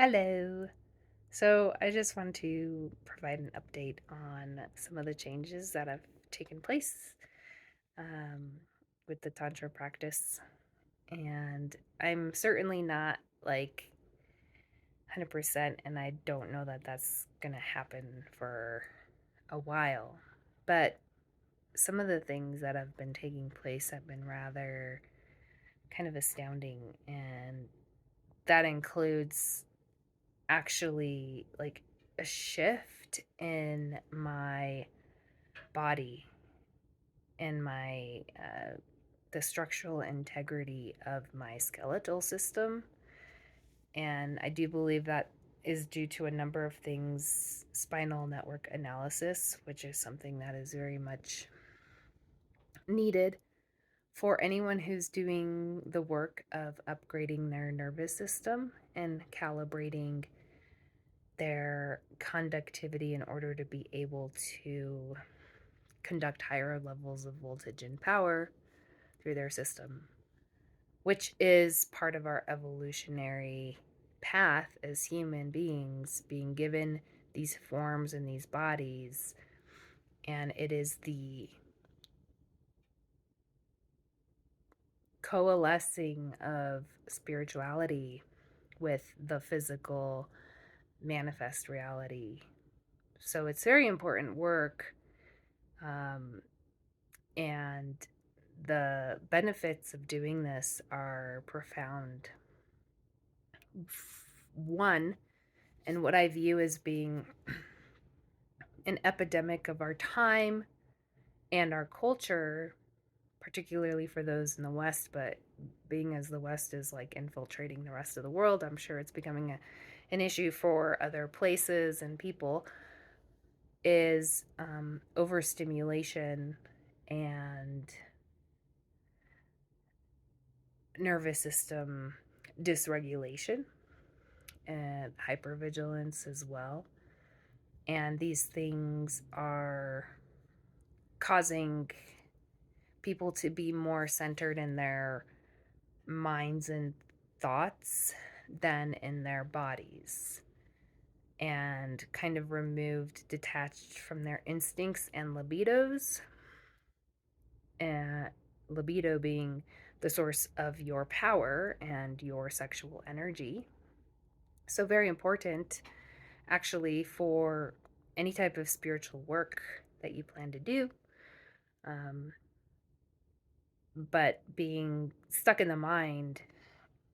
Hello. So I just want to provide an update on some of the changes that have taken place um, with the Tantra practice. And I'm certainly not like 100%, and I don't know that that's going to happen for a while. But some of the things that have been taking place have been rather kind of astounding. And that includes actually like a shift in my body and my the structural integrity of my skeletal system. And I do believe that is due to a number of things. Spinal network analysis, which is something that is very much needed for anyone who's doing the work of upgrading their nervous system and calibrating their conductivity in order to be able to conduct higher levels of voltage and power through their system, which is part of our evolutionary path as human beings, being given these forms and these bodies. And it is the coalescing of spirituality with the physical manifest reality. So it's very important work. And the benefits of doing this are profound. One, and what I view as being an epidemic of our time and our culture, particularly for those in the West, but being as the West is like infiltrating the rest of the world, I'm sure it's becoming an issue for other places and people, is overstimulation and nervous system dysregulation and hypervigilance as well. And these things are causing people to be more centered in their minds and thoughts than in their bodies, and kind of removed, detached from their instincts and libidos. And libido being the source of your power and your sexual energy. So, very important actually for any type of spiritual work that you plan to do. Um, but being stuck in the mind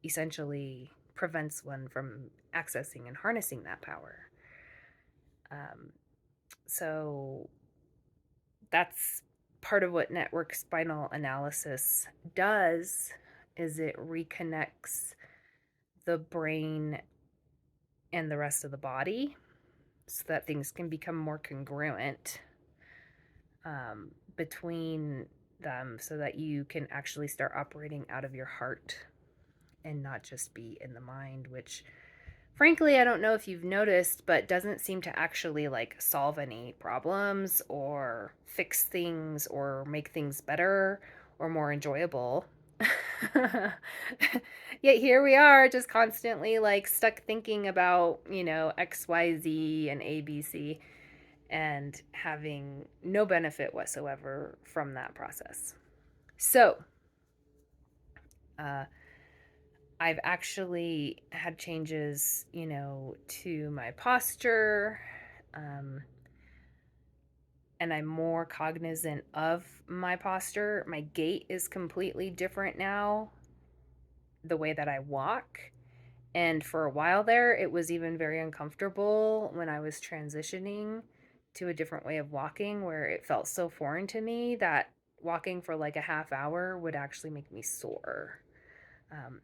essentially prevents one from accessing and harnessing that power. Um, so that's part of what network spinal analysis does, is it reconnects the brain and the rest of the body so that things can become more congruent between them, so that you can actually start operating out of your heart and not just be in the mind, which frankly I don't know if you've noticed, but doesn't seem to actually like solve any problems or fix things or make things better or more enjoyable. Yet here we are, just constantly like stuck thinking about, XYZ and ABC, and having no benefit whatsoever from that process. So, uh, I've actually had changes, to my posture, um, and I'm more cognizant of my posture. My gait is completely different now, the way that I walk. And for a while there, it was even very uncomfortable when I was transitioning to a different way of walking, where it felt so foreign to me that walking for like a half hour would actually make me sore.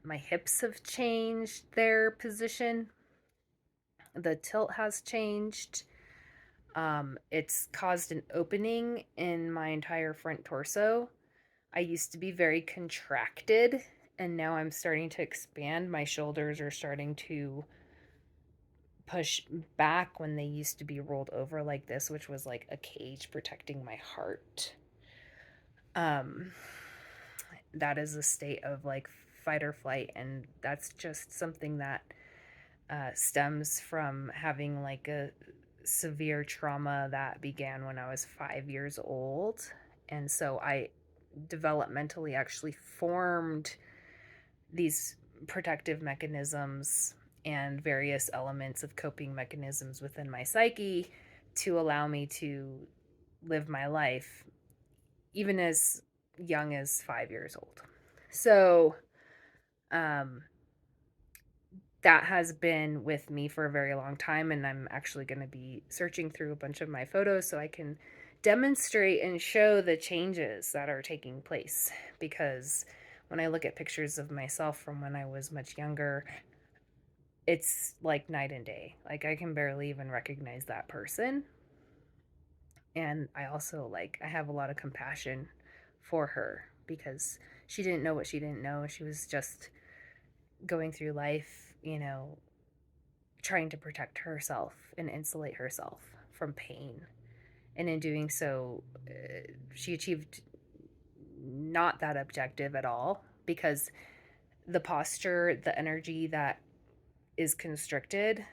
My hips have changed their position, the tilt has changed. It's caused an opening in my entire front torso. I used to be very contracted, and now I'm starting to expand. My shoulders are starting to push back when they used to be rolled over like this, which was like a cage protecting my heart. Um, that is a state of like fight or flight, and that's just something that stems from having like a severe trauma that began when I was 5 years old. And so I developmentally actually formed these protective mechanisms and various elements of coping mechanisms within my psyche to allow me to live my life even as young as 5 years old. So, um, that has been with me for a very long time, and I'm actually going to be searching through a bunch of my photos so I can demonstrate and show the changes that are taking place. Because when I look at pictures of myself from when I was much younger, it's like night and day. Like, I can barely even recognize that person. And I also, like, I have a lot of compassion for her because she didn't know what she didn't know. She was just going through life, trying to protect herself and insulate herself from pain. And in doing so, she achieved not that objective at all, because the posture, the energy that is constricted,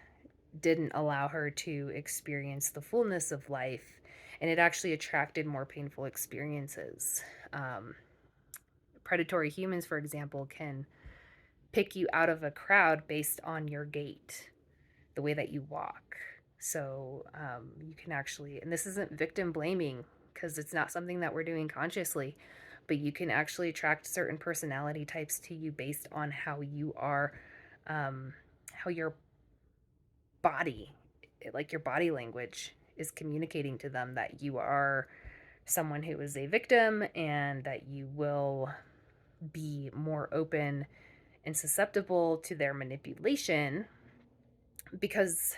didn't allow her to experience the fullness of life. And it actually attracted more painful experiences. Um, Predatory humans, for example, can pick you out of a crowd based on your gait, the way that you walk. So you can actually, and this isn't victim blaming because it's not something that we're doing consciously, but you can actually attract certain personality types to you based on how you are, how your body, like your body language, is communicating to them that you are someone who is a victim and that you will be more open and susceptible to their manipulation because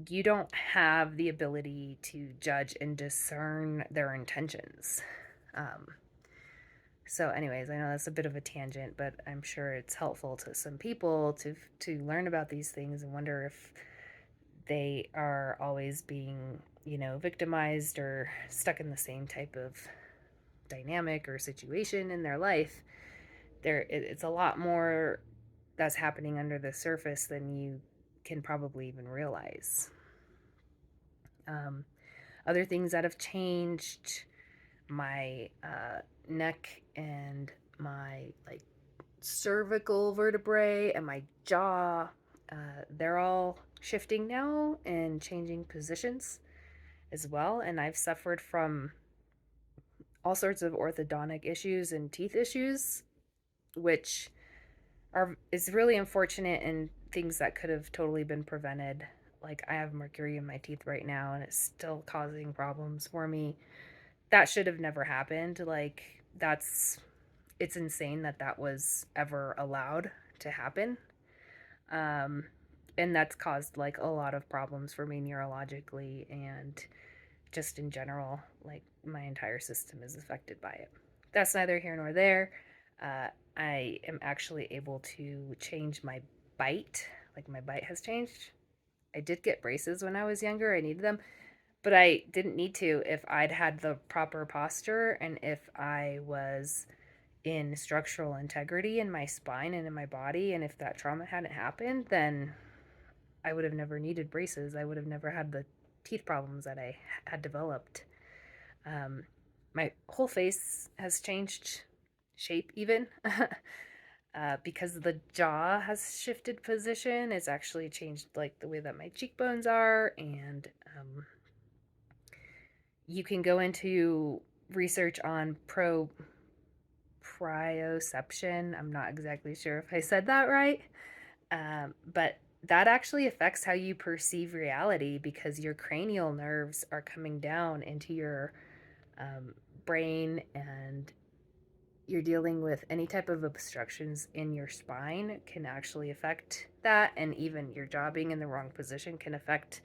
you don't have the ability to judge and discern their intentions. Um, so, anyways, I know that's a bit of a tangent, but I'm sure it's helpful to some people to learn about these things and wonder if they are always being, victimized or stuck in the same type of dynamic or situation in their life. It's a lot more that's happening under the surface than you can probably even realize. Um, Other things that have changed, my neck and my like cervical vertebrae and my jaw, they're all shifting now and changing positions as well. And I've suffered from all sorts of orthodontic issues and teeth issues, which is really unfortunate and things that could have totally been prevented. Like, I have mercury in my teeth right now and it's still causing problems for me. That should have never happened. Like, it's insane that that was ever allowed to happen. Um, and that's caused like a lot of problems for me neurologically and just in general. Like, my entire system is affected by it. That's neither here nor there. Uh, I am actually able to change my bite. Like, my bite has changed. I did get braces when I was younger. I needed them, but I didn't need to if I'd had the proper posture and if I was in structural integrity in my spine and in my body. And if that trauma hadn't happened, then I would have never needed braces. I would have never had the teeth problems that I had developed. Um, my whole face has changed shape, even. Because the jaw has shifted position. It's actually changed like the way that my cheekbones are. And you can go into research on proprioception. I'm not exactly sure if I said that right. But that actually affects how you perceive reality because your cranial nerves are coming down into your um, brain, and you're dealing with any type of obstructions in your spine can actually affect that. And even your jaw being in the wrong position can affect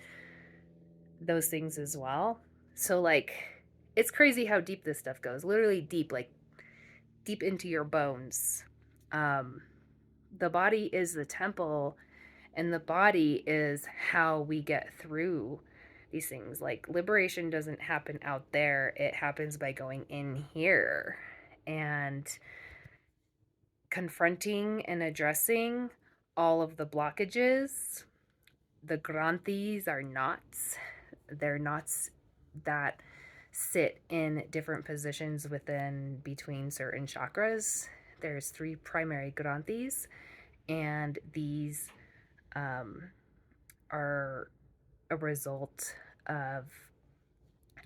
those things as well. So, like, it's crazy how deep this stuff goes. Literally deep, like deep into your bones. Um, the body is the temple, and the body is how we get through these things. Like, liberation doesn't happen out there, it happens by going in here and confronting and addressing all of the blockages. The granthis are knots. They're knots that sit in different positions within between certain chakras. There's three primary granthis, and these um, are a result of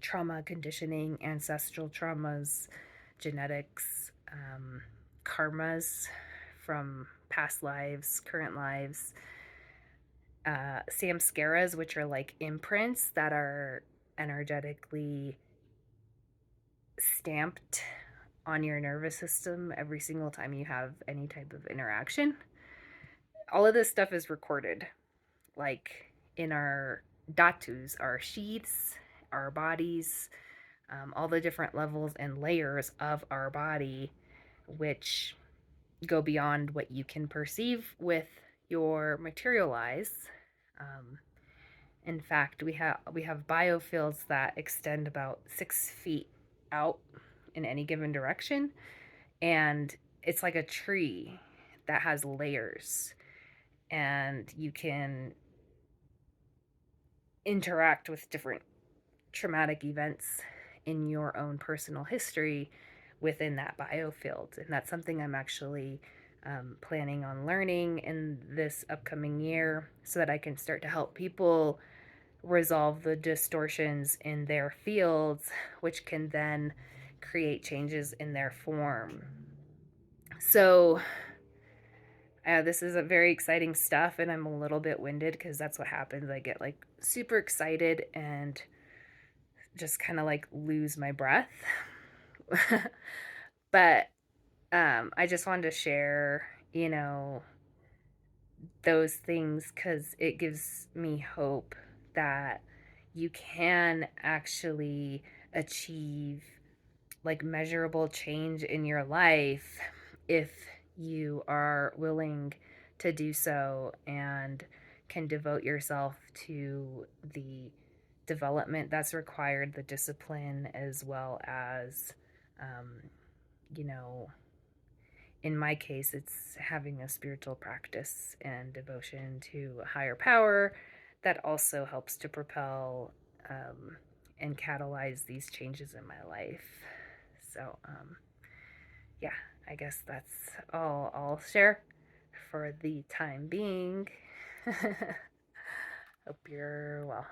trauma, conditioning, ancestral traumas, genetics, karmas from past lives, current lives, samskaras, which are like imprints that are energetically stamped on your nervous system every single time you have any type of interaction. All of this stuff is recorded, like in our dhatus, our sheaths, our bodies, all the different levels and layers of our body, which go beyond what you can perceive with your material eyes. Um, in fact, we have biofields that extend about 6 feet out in any given direction, and it's like a tree that has layers, and you can interact with different traumatic events in your own personal history within that biofield. And that's something I'm actually planning on learning in this upcoming year so that I can start to help people resolve the distortions in their fields, which can then create changes in their form. So, this is a very exciting stuff, and I'm a little bit winded because that's what happens. I get like super excited and just kind of like lose my breath. But I just wanted to share, those things because it gives me hope that you can actually achieve like measurable change in your life if you are willing to do so and can devote yourself to the development that's required, the discipline, as well as, um, you know, in my case, it's having a spiritual practice and devotion to a higher power that also helps to propel and catalyze these changes in my life. So, yeah, I guess that's all I'll share for the time being. Hope you're well.